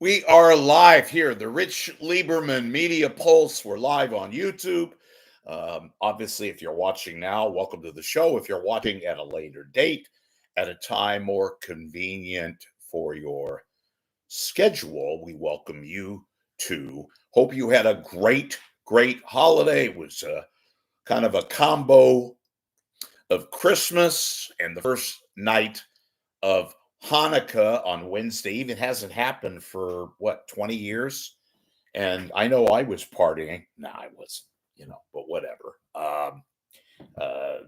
We are live here, the Rich Lieberman Media Pulse. We're live on YouTube. Obviously, if you're watching now, welcome to the show. If you're watching at a later date, at a time more convenient for your schedule, we welcome you to. Hope you had a great holiday. It was kind of a combo of Christmas and the first night of Hanukkah on Wednesday Eve. It hasn't happened for what, 20 years? And I know I was partying. No, I wasn't, but whatever.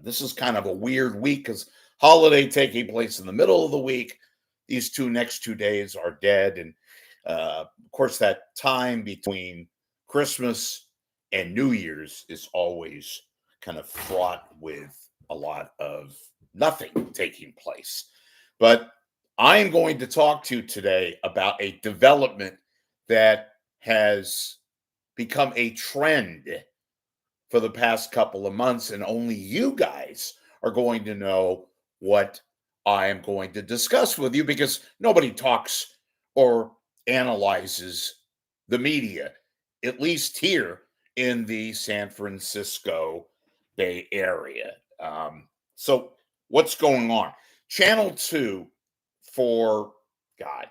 This is kind of a weird week because holiday taking place in the middle of the week. These next 2 days are dead. And of course, that time between Christmas and New Year's is always kind of fraught with a lot of nothing taking place. But I'm going to talk to you today about a development that has become a trend for the past couple of months, and only you guys are going to know what I am going to discuss with you because nobody talks or analyzes the media, at least here in the San Francisco Bay Area. So, what's going on? Channel 2 for God,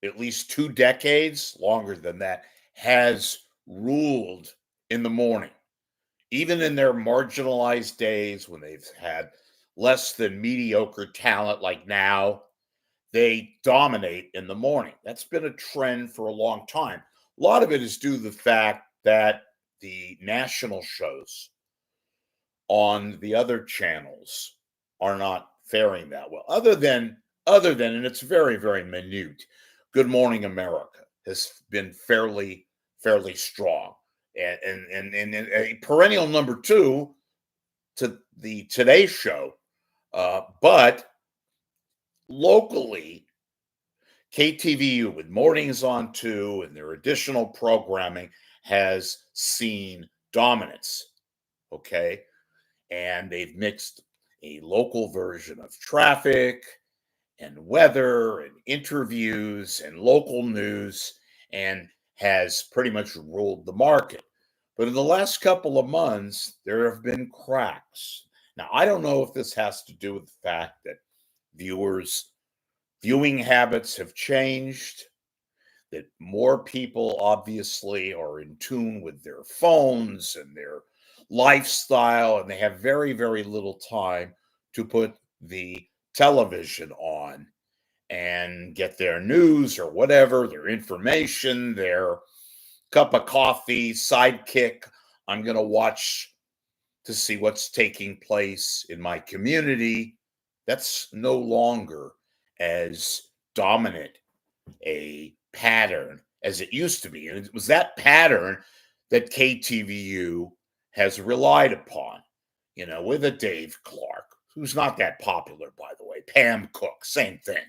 at least 2 decades, longer than that, has ruled in the morning. Even in their marginalized days when they've had less than mediocre talent like now, they dominate in the morning. That's been a trend for a long time. A lot of it is due to the fact that the national shows on the other channels are not faring that well. Other than, and it's very minute. Good Morning America has been fairly strong, and a perennial number two to the Today Show, but locally, KTVU with mornings on two and their additional programming has seen dominance. Okay, and they've mixed a local version of traffic and weather and interviews and local news and has pretty much ruled the market. But in the last couple of months, there have been cracks. Now, I don't know if this has to do with the fact that viewing habits have changed, that more people obviously are in tune with their phones and their lifestyle, and they have very little time to put the television on and get their news or whatever, their information, their cup of coffee, sidekick. I'm going to watch to see what's taking place in my community. That's no longer as dominant a pattern as it used to be. And it was that pattern that KTVU has relied upon, with a Dave Clark, who's not that popular, by the way. Pam Cook, same thing.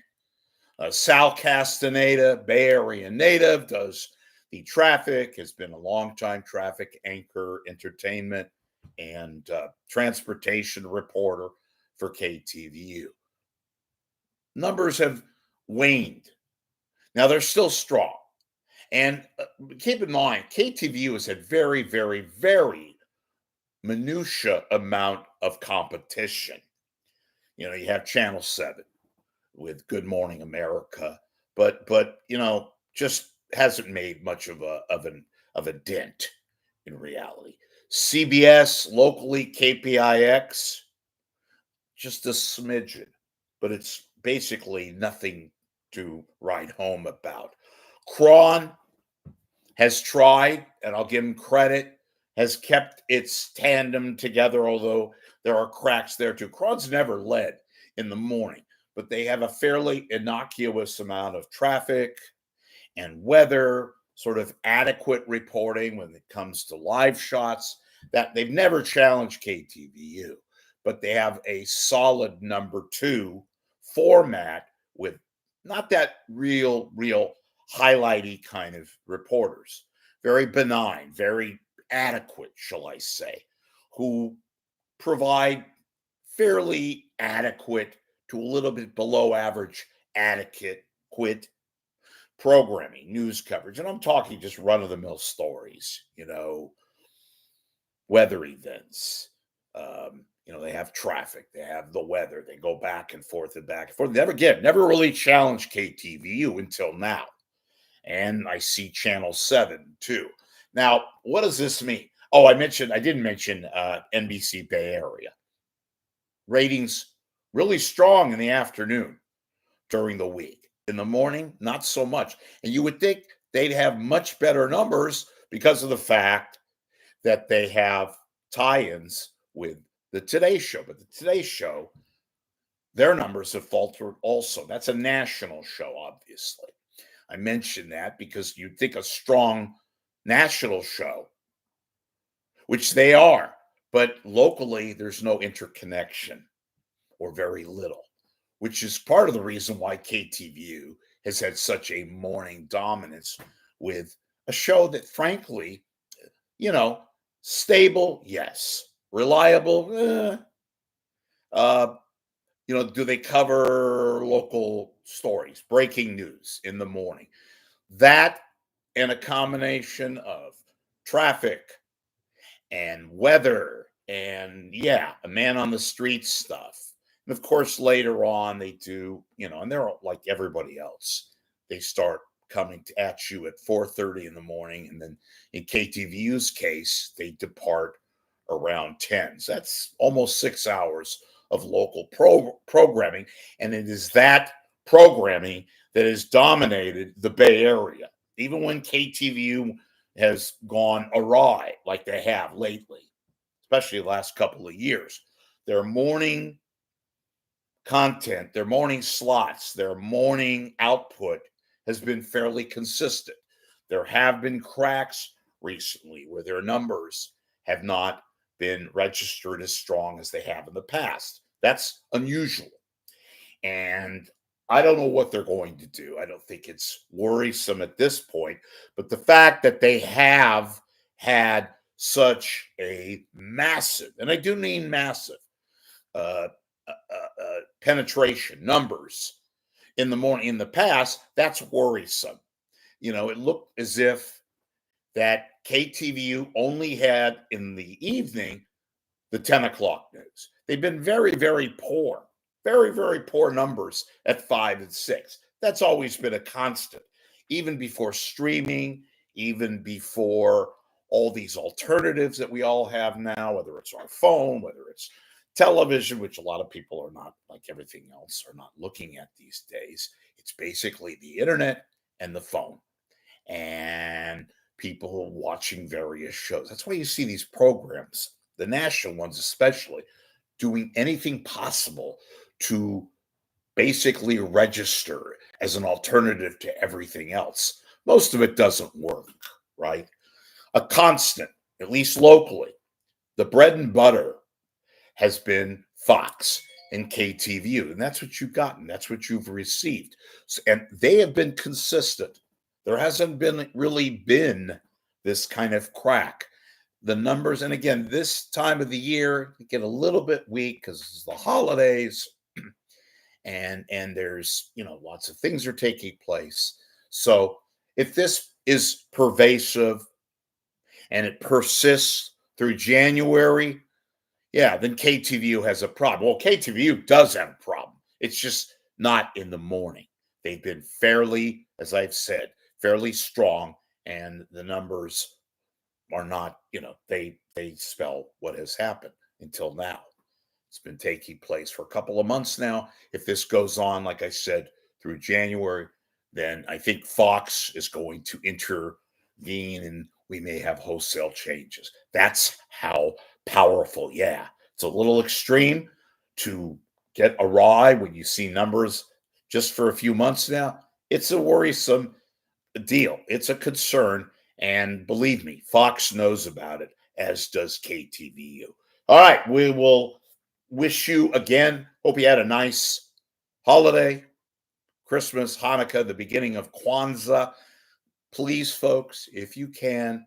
Sal Castaneda, Bay Area native, does the traffic, has been a longtime traffic anchor, entertainment, and transportation reporter for KTVU. Numbers have waned. Now, they're still strong. And keep in mind, KTVU has had very minutia amount of competition. You have Channel 7 with Good Morning America, but just hasn't made much of a dent in reality. CBS locally, KPIX, just a smidgen, but it's basically nothing to write home about. Cron has tried, and I'll give him credit, has kept its tandem together, although there are cracks there too. Cron's never led in the morning, but they have a fairly innocuous amount of traffic and weather, sort of adequate reporting when it comes to live shots. That they've never challenged KTVU, but they have a solid number two format with not that real highlighty kind of reporters. Very benign, very adequate, shall I say, who provide fairly adequate to a little bit below average adequate programming, news coverage, and I'm talking just run of the mill stories, weather events. They have traffic, they have the weather, they go back and forth and back and forth. Never really challenged KTVU until now. And I see Channel 7 too. Now, what does this mean? Oh, I didn't mention NBC Bay Area. Ratings really strong in the afternoon during the week. In the morning, not so much. And you would think they'd have much better numbers because of the fact that they have tie-ins with the Today Show. But the Today Show, their numbers have faltered also. That's a national show, obviously. I mention that because you'd think a strong national show, which they are, but locally there's no interconnection or very little, which is part of the reason why KTVU has had such a morning dominance with a show that, frankly, stable, yes. Reliable, do they cover local stories, breaking news in the morning? That and a combination of traffic and weather and, a man on the street stuff. And of course, later on, they do, and they're like everybody else. They start coming at you at 4:30 in the morning. And then in KTVU's case, they depart around 10. So that's almost 6 hours of local programming. And it is that programming that has dominated the Bay Area. Even when KTVU has gone awry, like they have lately, especially the last couple of years, their morning content, their morning slots, their morning output has been fairly consistent. There have been cracks recently where their numbers have not been registered as strong as they have in the past. That's unusual. And I don't know what they're going to do. I don't think it's worrisome at this point, but the fact that they have had such a massive, and I do mean massive, penetration numbers in the morning in the past, that's worrisome. It looked as if that KTVU only had in the evening the 10 o'clock news. They've been very, very poor, very, very poor numbers at 5 and 6. That's always been a constant, even before streaming, even before all these alternatives that we all have now, whether it's our phone, whether it's television, which a lot of people are not, like everything else, are not looking at these days. It's basically the internet and the phone and people watching various shows. That's why you see these programs, the national ones especially, doing anything possible to basically register as an alternative to everything else. Most of it doesn't work, right? A constant, at least locally, the bread and butter has been Fox and KTVU, and that's what you've gotten. That's what you've received. And they have been consistent. There hasn't really been this kind of crack. The numbers, and again, this time of the year, get a little bit weak because it's the holidays, and there's lots of things are taking place. So if this is pervasive and it persists through January, then KTVU has a problem. Well, KTVU does have a problem. It's just not in the morning. They've been fairly, as I've said, fairly strong, and the numbers are not, they spell what has happened until now. It's been taking place for a couple of months now. If this goes on, like I said, through January, then I think Fox is going to intervene and we may have wholesale changes. That's how powerful. Yeah, it's a little extreme to get awry when you see numbers just for a few months now. It's a worrisome deal. It's a concern. And believe me, Fox knows about it, as does KTVU. All right, we will wish you again. Hope you had a nice holiday, Christmas, Hanukkah, the beginning of Kwanzaa. Please, folks, if you can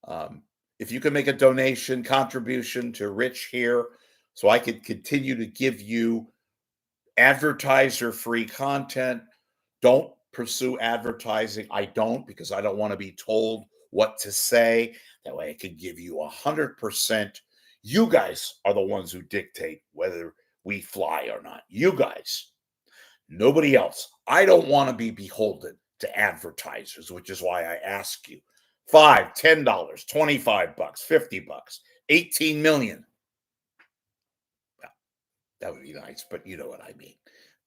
make a donation, contribution to Rich here, so I can continue to give you advertiser-free content. Don't pursue advertising. I don't, because I don't want to be told what to say. That way I could give you 100%. You guys are the ones who dictate whether we fly or not. You guys, nobody else. I don't want to be beholden to advertisers, which is why I ask you. $5, $10, $25, $50, 18 million. Well, that would be nice, but you know what I mean.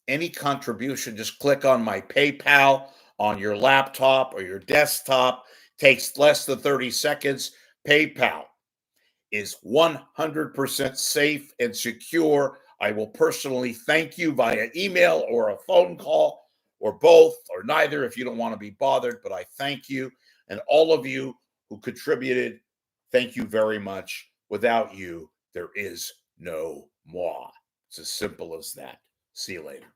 Any contribution, just click on my PayPal on your laptop or your desktop. Takes less than 30 seconds. PayPal is 100% safe and secure. I will personally thank you via email or a phone call or both or neither if you don't want to be bothered, but I thank you. And all of you who contributed, thank you very much. Without you, there is no moi. It's as simple as that. See you later.